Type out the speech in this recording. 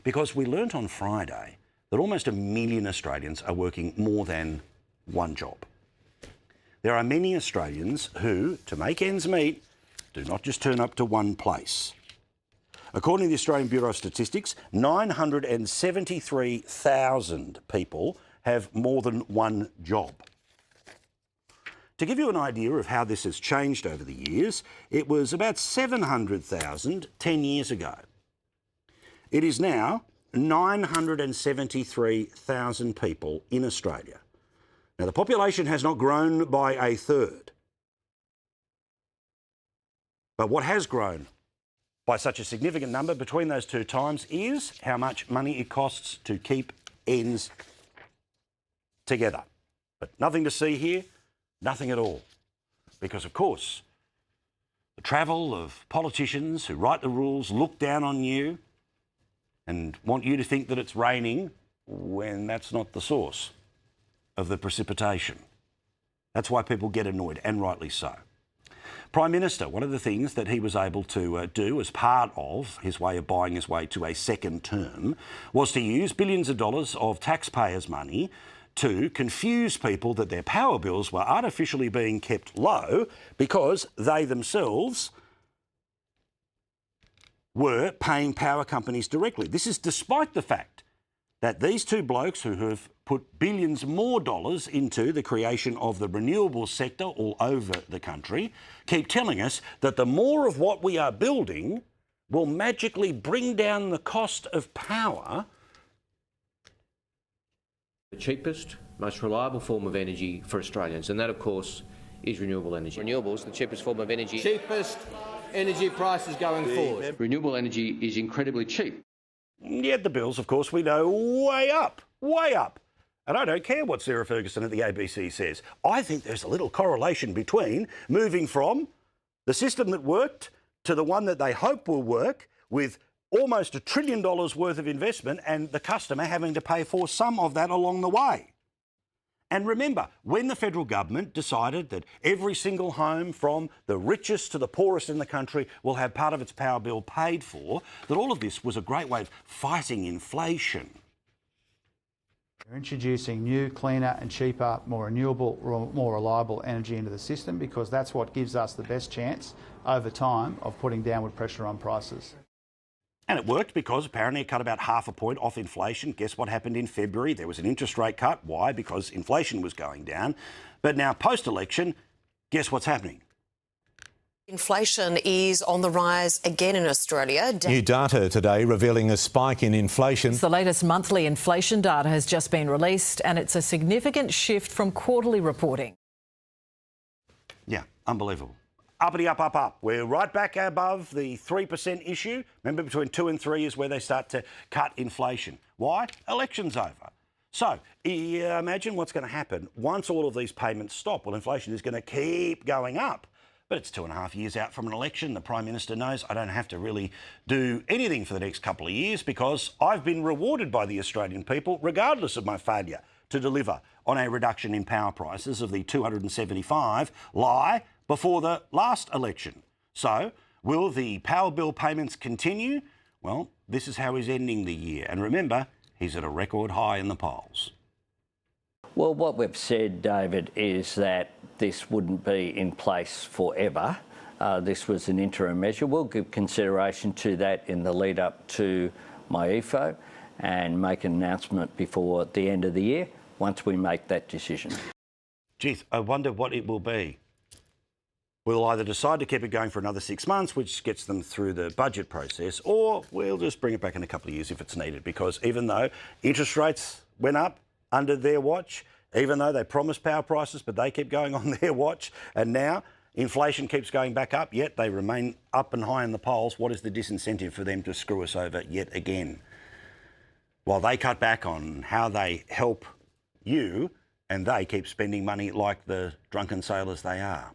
because we learnt on Friday that almost 1 million Australians are working more than one job. There are many Australians who, to make ends meet, do not just turn up to one place. According to the Australian Bureau of Statistics, 973,000 people have more than one job. To give you an idea of how this has changed over the years, it was about 700,000 10 years ago. It is now 973,000 people in Australia. Now, the population has not grown by a third. But what has grown by such a significant number between those two times is how much money it costs to keep ends together. But nothing to see here, nothing at all. Because, of course, the travel of politicians who write the rules look down on you and want you to think that it's raining when that's not the source of the precipitation. That's why people get annoyed, and rightly so. Prime Minister, one of the things that he was able to do as part of his way of buying his way to a second term was to use billions of dollars of taxpayers' money to confuse people that their power bills were artificially being kept low because they themselves were paying power companies directly. This is despite the fact that these two blokes who have put billions more dollars into the creation of the renewable sector all over the country keep telling us that the more of what we are building will magically bring down the cost of power. The cheapest, most reliable form of energy for Australians, and that, of course, is renewable energy. Renewables, the cheapest form of energy. Cheapest energy prices going forward. Renewable energy is incredibly cheap. Yet the bills, of course, we know, way up, way up. And I don't care what Sarah Ferguson at the ABC says. I think there's a little correlation between moving from the system that worked to the one that they hope will work with almost $1 trillion worth of investment and the customer having to pay for some of that along the way. And remember, when the federal government decided that every single home from the richest to the poorest in the country will have part of its power bill paid for, that all of this was a great way of fighting inflation. We're introducing new, cleaner and cheaper, more renewable, more reliable energy into the system because that's what gives us the best chance over time of putting downward pressure on prices. And it worked because apparently it cut about half a point off inflation. Guess what happened in February? There was an interest rate cut. Why? Because inflation was going down. But now, post-election, guess what's happening? Inflation is on the rise again in Australia. New data today revealing a spike in inflation. The latest monthly inflation data has just been released and it's a significant shift from quarterly reporting. Yeah, unbelievable. Uppity up, up, up. We're right back above the 3% issue. Remember, between 2 and 3 is where they start to cut inflation. Why? Election's over. So, imagine what's going to happen once all of these payments stop. Well, inflation is going to keep going up. But it's 2.5 years out from an election. The Prime Minister knows I don't have to really do anything for the next couple of years because I've been rewarded by the Australian people, regardless of my failure to deliver on a reduction in power prices of the 275 lie before the last election. So, will the power bill payments continue? Well, this is how he's ending the year. And remember, he's at a record high in the polls. Well, what we've said, David, is that this wouldn't be in place forever. This was an interim measure. We'll give consideration to that in the lead up to MyEFO and make an announcement before the end of the year once we make that decision. Geez, I wonder what it will be. We'll either decide to keep it going for another 6 months, which gets them through the budget process, or we'll just bring it back in a couple of years if it's needed, because even though interest rates went up under their watch, even though they promised power prices, but they keep going on their watch, and now inflation keeps going back up, yet they remain up and high in the polls. What is the disincentive for them to screw us over yet again? While they cut back on how they help you, and they keep spending money like the drunken sailors they are.